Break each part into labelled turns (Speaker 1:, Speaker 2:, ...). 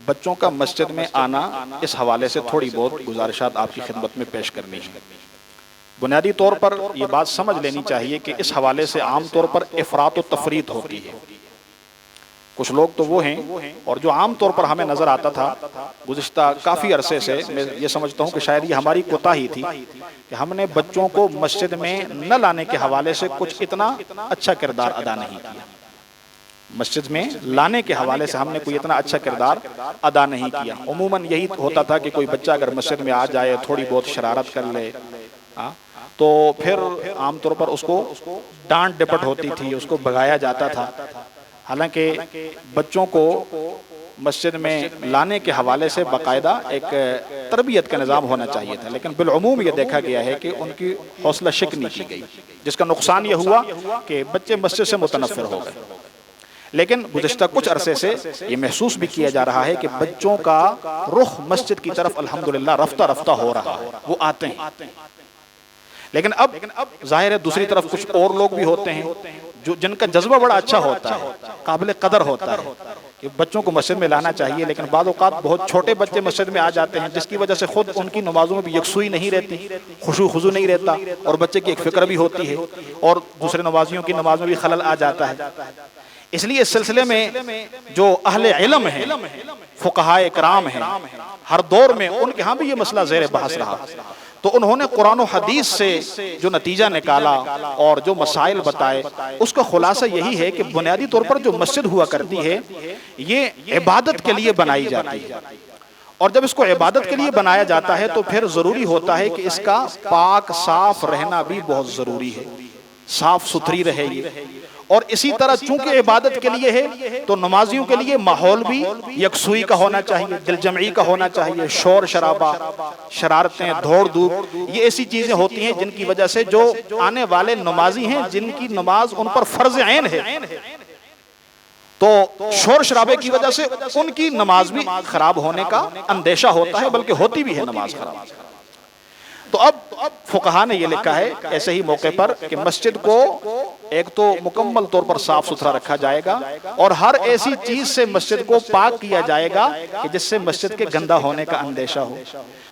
Speaker 1: بچوں کا مسجد میں آنا، اس حوالے سے تھوڑی بہت گزارشات آپ کی خدمت میں پیش کرنی ہے۔ بنیادی طور پر یہ بات سمجھ لینی چاہیے کہ اس حوالے سے عام طور پر افراط و تفریط ہوتی ہے۔ کچھ لوگ تو وہ ہیں، اور جو عام طور پر ہمیں نظر آتا تھا گزشتہ کافی عرصے سے، میں یہ سمجھتا ہوں کہ شاید یہ ہماری کوتاہی تھی کہ ہم نے بچوں کو مسجد میں نہ لانے کے حوالے سے کچھ اتنا اچھا کردار ادا نہیں کیا۔ مسجد میں لانے کے حوالے سے ہم نے کوئی اتنا اچھا کردار ادا نہیں کیا۔ عموماً یہی ہوتا تھا کہ کوئی بچہ اگر مسجد میں آ جائے، تھوڑی بہت شرارت کر لے، تو پھر عام طور پر اس کو ڈانٹ ڈپٹ ہوتی تھی، اس کو بھگایا جاتا تھا۔ حالانکہ بچوں کو مسجد میں لانے کے حوالے سے باقاعدہ ایک تربیت کا نظام ہونا چاہیے تھا، لیکن بالعموم یہ دیکھا گیا ہے کہ ان کی حوصلہ شکنی کی گئی، جس کا نقصان یہ ہوا کہ بچے مسجد سے متنفر ہو گئے۔ لیکن گزشتہ کچھ عرصے سے یہ محسوس بھی کیا جا رہا ہے کہ بچوں کا رخ مسجد کی طرف الحمدللہ رفتہ رفتہ ہو رہا ہے، وہ آتے ہیں۔ لیکن اب ظاہر ہے دوسری طرف کچھ اور لوگ بھی ہوتے ہیں جن کا جذبہ بڑا اچھا ہوتا ہے، قابل قدر ہوتا ہے کہ بچوں کو مسجد میں لانا چاہیے، لیکن بعض اوقات بہت چھوٹے بچے مسجد میں آ جاتے ہیں، جس کی وجہ سے خود ان کی نمازوں میں بھی یکسوئی نہیں رہتی، خشوع خضوع نہیں رہتا، اور بچے کی ایک فکر بھی ہوتی ہے، اور دوسرے نمازیوں کی نماز میں بھی خلل آ جاتا ہے۔ اس لیے اس سلسلے میں جو اہل علم ہیں، فقہاء اکرام ہیں، ہر دور میں ان کے ہاں بھی یہ مسئلہ زیر بحث رہا، تو انہوں نے قرآن و حدیث سے جو نتیجہ نکالا اور جو مسائل بتائے، اس کا خلاصہ یہی ہے کہ بنیادی طور پر جو مسجد ہوا کرتی ہے یہ عبادت کے لیے بنائی جاتی ہے، اور جب اس کو عبادت کے لیے بنایا جاتا ہے تو پھر ضروری ہوتا ہے کہ اس کا پاک صاف رہنا بھی بہت ضروری ہے، صاف ستھری رہے یہ۔ اور اسی طرح چونکہ عبادت کے لیے ہے تو نمازیوں کے لیے ماحول بھی یکسوئی کا ہونا چاہیے، دل جمعی کا ہونا چاہیے، شور شرابہ، شرارتیں، دوڑ دھوپ، یہ ایسی چیزیں ہوتی ہیں جن کی وجہ سے جو آنے والے نمازی ہیں جن کی نماز ان پر فرض عین ہے، تو شور شرابے کی وجہ سے ان کی نماز بھی خراب ہونے کا اندیشہ ہوتا ہے، بلکہ ہوتی بھی ہے نماز خراب۔ تو اب فقہا نے یہ لکھا ہے ایسے ہی موقع پر کہ مسجد کو ایک تو مکمل طور پر صاف ستھرا رکھا جائے گا، اور ہر ایسی چیز سے مسجد کو پاک کیا جائے گا کہ جس سے مسجد کے گندہ ہونے کا اندیشہ ہو۔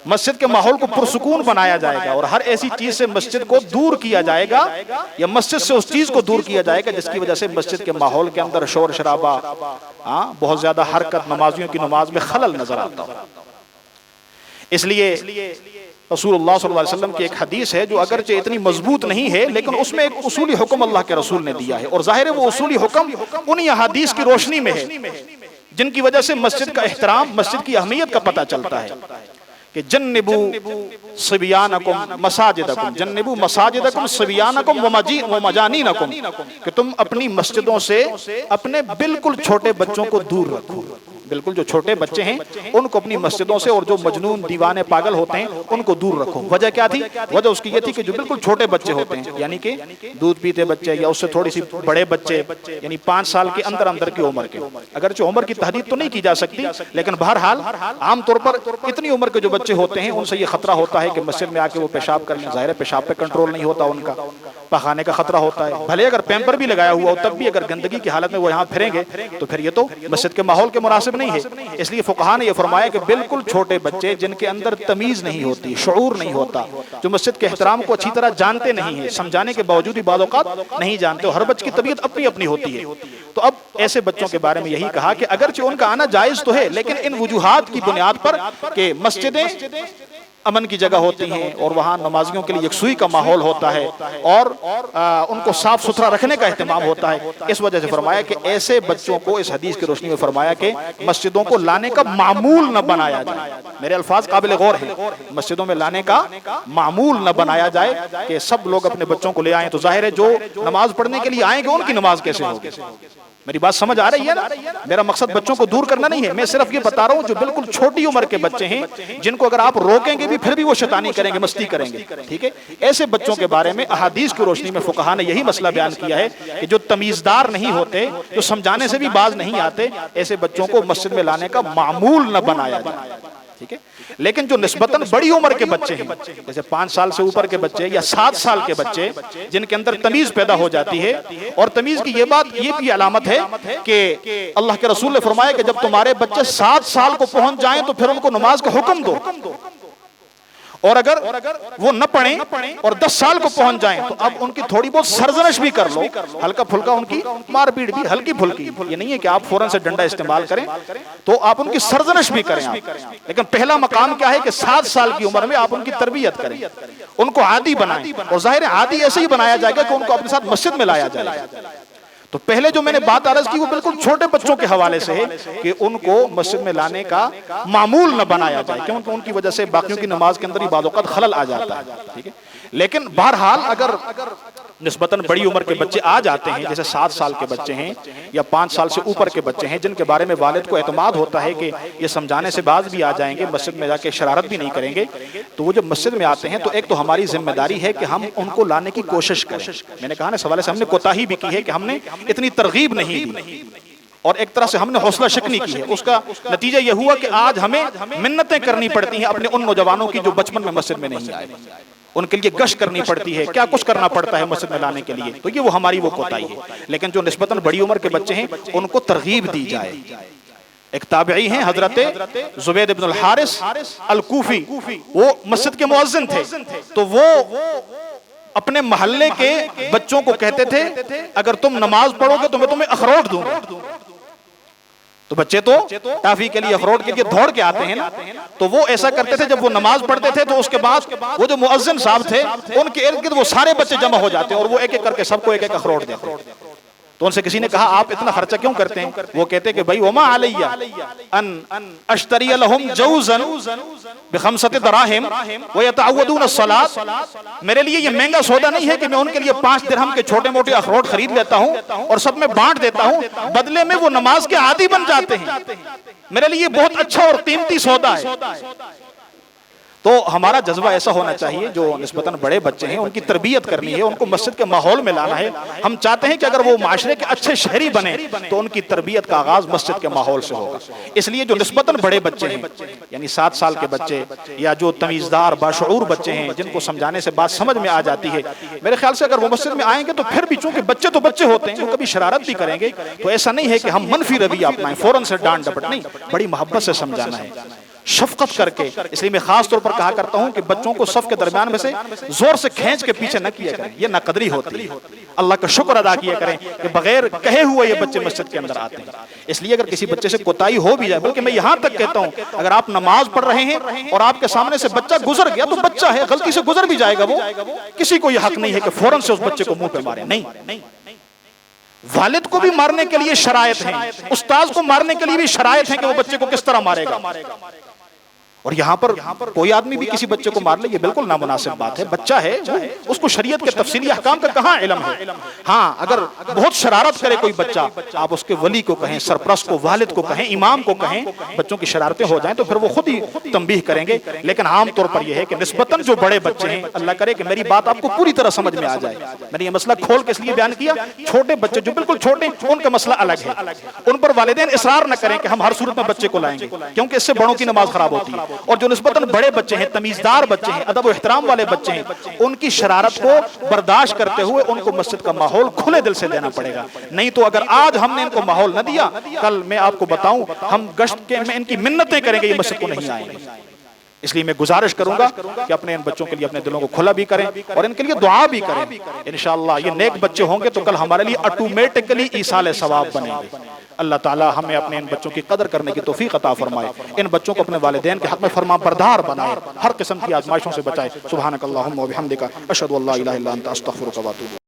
Speaker 1: مسجد کے ماحول کو پرسکون بنایا جائے گا، اور ہر ایسی چیز سے مسجد کو دور کیا جائے گا، یا مسجد سے اس چیز کو دور کیا جائے گا جس کی وجہ سے مسجد کے ماحول کے اندر شور شرابہ، بہت زیادہ حرکت، نمازیوں کی نماز میں خلل نظر آتا ہو۔ اس لیے رسول اللہ صلی اللہ علیہ وسلم کی ایک حدیث ہے جو اگرچہ اتنی مضبوط نہیں ہے، لیکن اس میں ایک اصولی حکم اللہ کے رسول نے دیا ہے، اور ظاہر ہے وہ اصولی حکم انہی احادیث کی روشنی میں ہے جن کی وجہ سے مسجد کا احترام، مسجد کی اہمیت کا پتہ چلتا ہے کہ جنبو صبیانکم مساجدکم، جنبو مساجدکم صبیانکم ومجانینکم، کہ تم اپنی مسجدوں سے اپنے بالکل چھوٹے بچوں کو دور رکھو، بالکل جو چھوٹے بچے ہیں ان کو اپنی مسجدوں سے، اور جو مجنون دیوانے پاگل ہوتے ہیں ان کو دور رکھو۔ وجہ کیا تھی؟ وجہ اس کی یہ تھی کہ جو بالکل چھوٹے بچے ہوتے ہیں، یعنی کہ دودھ پیتے بچے یا اس سے تھوڑی سی بڑے بچے، یعنی 5 سال کے اندر اندر کی عمر کے، اگرچہ عمر کی تحدید تو نہیں کی جا سکتی، لیکن بہرحال عام طور پر اتنی عمر کے جو بچے ہوتے ہیں ان سے یہ خطرہ ہوتا ہے کہ مسجد میں آ کے وہ پیشاب کر لیں، ظاہر ہے پیشاب پہ کنٹرول نہیں ہوتا ان کا، پخانے کا خطرہ ہوتا ہے، بھلے اگر پیمپر بھی لگایا ہوا ہو تب بھی اگر گندگی کی حالت میں وہ یہاں پھریں گے تو پھر یہ تو مسجد کے ماحول کے مناسب نہیں ہے۔ اس لیے فقہا نے یہ فرمایا کہ بالکل چھوٹے بچے جن کے اندر تمیز نہیں ہوتی، شعور نہیں ہوتا، جو مسجد کے احترام کو اچھی طرح جانتے نہیں ہیں، سمجھانے کے باوجود بھی بعض اوقات نہیں جانتے، ہر بچے کی طبیعت اپنی اپنی ہوتی ہے، تو اب ایسے بچوں کے بارے میں یہی کہا کہ اگرچہ ان کا آنا جائز تو ہے، لیکن ان وجوہات کی بنیاد پر کہ مسجدیں امن کی جگہ ہوتی ہیں اور وہاں نمازیوں کے لیے یکسوئی کا ماحول ہوتا ہے اور ان کو صاف ستھرا رکھنے کا اہتمام ہوتا ہے، اس وجہ سے فرمایا کہ ایسے بچوں کو اس حدیث کی روشنی میں فرمایا کہ مسجدوں کو لانے کا معمول نہ بنایا جائے۔ میرے الفاظ قابل غور ہیں، مسجدوں میں لانے کا معمول نہ بنایا جائے کہ سب لوگ اپنے بچوں کو لے آئیں، تو ظاہر ہے جو نماز پڑھنے کے لیے آئیں گے ان کی نماز کیسے ہوگی؟ میری بات سمجھ آ رہی ہے نا؟ میرا مقصد بچوں کو دور کرنا نہیں ہے، میں صرف یہ بتا رہا ہوں جو بالکل چھوٹی عمر کے بچے ہیں جن کو اگر آپ روکیں گے بھی پھر بھی وہ شیطانی کریں گے، مستی کریں گے، ٹھیک ہے؟ ایسے بچوں کے بارے میں احادیث کی روشنی میں فقہا نے یہی مسئلہ بیان کیا ہے کہ جو تمیزدار نہیں ہوتے، جو سمجھانے سے بھی باز نہیں آتے، ایسے بچوں کو مسجد میں لانے کا معمول نہ بنایا جائے۔ ٹھیک ہے. لیکن جو نسبتاً بڑی عمر کے بچے ہیں جیسے 5 سال سے اوپر کے بچے یا 7 سال کے بچے جن کے اندر تمیز پیدا ہو جاتی ہے, اور تمیز کی یہ بھی علامت ہے کہ اللہ کے رسول نے فرمایا کہ جب تمہارے بچے 7 سال کو پہنچ جائیں تو پھر ان کو نماز کا حکم دو, اور اگر وہ نہ پڑھیں اور 10 سال کو پہنچ جائیں تو اب ان کی تھوڑی بہت سرزنش بھی کر لو, ہلکا پھلکا ان کی مار پیٹ بھی ہلکی پھلکی, یہ نہیں ہے کہ آپ فوراً سے ڈنڈا استعمال کریں, تو آپ ان کی سرزنش بھی کریں آپ. لیکن پہلا مقام کیا ہے کہ 7 سال کی عمر میں آپ ان کی تربیت کریں, ان کو عادی بنائیں, اور ظاہر ہے عادی ایسے ہی بنایا جائے گا کہ ان کو اپنے ساتھ مسجد میں لایا جائے گا. تو پہلے جو میں نے بات عرض کی وہ بالکل چھوٹے بچوں کے حوالے سے ہے کہ ان کو مسجد میں لانے کا معمول نہ بنایا جائے, کیونکہ ان کی وجہ سے باقیوں کی نماز کے اندر ہی بعض اوقات خلل آ جاتا ہے. ٹھیک ہے, لیکن بہرحال اگر نسبتاً بڑی عمر کے بچے آ جاتے ہیں جیسے 7 سال کے بچے ہیں یا 5 سال سے اوپر کے بچے ہیں جن کے بارے میں والد کو اعتماد ہوتا ہے کہ یہ سمجھانے سے باز بھی آ جائیں گے, مسجد میں جا کے شرارت بھی نہیں کریں گے, تو وہ جب مسجد میں آتے ہیں تو ایک تو ہماری ذمہ داری ہے کہ ہم ان کو لانے کی کوشش کریں. میں نے کہا نا اس حوالے سے ہم نے کوتاہی بھی کی ہے کہ ہم نے اتنی ترغیب نہیں دی اور ایک طرح سے ہم نے حوصلہ شکنی کی ہے. اس کا نتیجہ یہ ہوا کہ آج ہمیں منتیں کرنی پڑتی ہیں اپنے ان نوجوانوں کی جو بچپن میں مسجد میں نہیں آئے, ان کے لیے گشت کرنی پڑتی ہے, کیا کچھ کرنا پڑتا ہے مسجد میں لانے کے لیے, تو یہ وہ ہماری وہ کوتاہی ہے. لیکن جو نسبتاً بڑی عمر کے بچے ہیں ان کو ترغیب دی جائے. ایک تابعی ہیں حضرت زبید بن الحارث الکوفی, وہ مسجد کے مؤذن تھے, تو وہ اپنے محلے کے بچوں کو کہتے تھے اگر تم نماز پڑھو گے تو میں تمہیں اخروٹ دوں گا. تو بچے تو ٹافی کے لیے اخروٹ کے لیے دوڑ کے آتے ہیں نا, تو وہ ایسا کرتے تھے جب وہ نماز پڑھتے تھے تو اس کے بعد وہ جو مؤذن صاحب تھے ان کے ارد گرد وہ سارے بچے جمع ہو جاتے اور وہ ایک ایک کر کے سب کو ایک ایک اخروٹ دیتے. تو ان سے کسی نے کہا آپ اتنا خرچہ کیوں کرتے ہیں؟ وہ کہتے کہ بھائی وما علیہ ان اشتری لهم جوزا بخمسۃ دراہم ویتعودون الصلاۃ, میرے لیے یہ مہنگا سودا نہیں ہے کہ میں ان کے لیے 5 درہم کے چھوٹے موٹے اخروٹ خرید لیتا ہوں اور سب میں بانٹ دیتا ہوں, بدلے میں وہ نماز کے عادی بن جاتے ہیں. میرے لیے بہت اچھا اور قیمتی سودا ہے. تو ہمارا جذبہ ایسا ہونا چاہیے, جو نسبتاً بڑے بچے ہیں ان کی تربیت کرنی ہے, ان کو مسجد کے ماحول میں لانا ہے. ہم چاہتے ہیں کہ اگر وہ معاشرے کے اچھے شہری بنے تو ان کی تربیت کا آغاز مسجد کے ماحول سے ہوگا. اس لیے جو نسبتاً بڑے بچے ہیں یعنی 7 سال کے بچے یا جو تمیزدار باشعور بچے ہیں جن کو سمجھانے سے بات سمجھ میں آ جاتی ہے, میرے خیال سے اگر وہ مسجد میں آئیں گے تو پھر بھی چونکہ بچے تو بچے ہوتے ہیں, وہ کبھی شرارت بھی کریں گے, تو ایسا نہیں ہے کہ ہم منفی رویہ اپنائیں فوراً سے ڈانٹ ڈپٹ, نہیں, بڑی محبت سے سمجھانا ہے, شفقت کر کے. اس لیے میں خاص طور پر کہا کرتا ہوں کہ بچوں کو صف کے درمیان میں سے زور سے کھینچ کے پیچھے نہ کیا کریں, یہ ناقدری ہوتی ہے. اللہ کا شکر ادا کیا کریں کہ بغیر کہے ہوئے یہ بچے مسجد کے اندر آتے ہیں. اس لیے اگر کسی بچے سے کوتاہی ہو بھی جائے, بلکہ میں یہاں تک کہتا ہوں اگر آپ نماز پڑھ رہے ہیں اور آپ کے سامنے سے بچہ گزر گیا تو بچہ ہے, غلطی سے گزر بھی جائے گا, وہ کسی کو یہ حق نہیں ہے کہ فوراً سے اس بچے کو منہ پہ مارے. نہیں, والد کو بھی مارنے کے لیے شرائط ہیں, استاذ کو مارنے کے لیے بھی شرائط ہیں کہ وہ بچے کو کس طرح مارے گا. اور یہاں پر کوئی آدمی بھی کسی بچے کو مار لے یہ بالکل نامناسب بات ہے. بچہ ہے, اس کو شریعت کے تفصیلی احکام کا کہاں علم ہے. ہاں اگر بہت شرارت کرے کوئی بچہ, آپ اس کے ولی کو کہیں, سرپرست کو, والد کو کہیں, امام کو کہیں, بچوں کی شرارتیں ہو جائیں تو پھر وہ خود ہی تنبیہ کریں گے. لیکن عام طور پر یہ ہے کہ نسبتاً جو بڑے بچے ہیں, اللہ کرے کہ میری بات آپ کو پوری طرح سمجھ میں آ جائے. میں نے یہ مسئلہ کھول کے اس لیے بیان کیا, چھوٹے بچے جو بالکل چھوٹے ان کا مسئلہ الگ ہے, ان پر والدین اصرار نہ کریں کہ ہم ہر صورت میں بچے کو لائیں گے, کیونکہ اس سے بڑوں کی نماز خراب ہوتی ہے. اور جو نسبتاً بڑے بچے ہیں, تمیزدار بچے ہیں, ادب و احترام والے بچے ہیں, ان کی شرارت کو برداشت کرتے ہوئے ان کو مسجد کا ماحول کھلے دل سے دینا پڑے گا. نہیں تو اگر آج ہم نے ان کو ماحول نہ دیا, کل میں آپ کو بتاؤں ہم گشت کے میں ان کی منتیں کریں گے, یہ مسجد کو نہیں آئیں گے. اس لیے میں گزارش کروں گا کہ اپنے ان بچوں کے لیے اپنے دلوں کو کھلا بھی کریں اور ان کے لیے دعا بھی کریں. انشاءاللہ یہ نیک بچے ہوں گے تو کل ہمارے لیے آٹومیٹکلی ایصال ثواب بنیں گے. اللہ تعالی ہمیں اپنے ان بچوں کی قدر کرنے کی توفیق عطا فرمائے, ان بچوں کو اپنے والدین کے حق میں فرما بردار بنائے, ہر قسم کی آزمائشوں سے بچائے. سبحانک اللہم و بحمدک, اشہد ان لا الہ الا انت, استغفرک و اتوب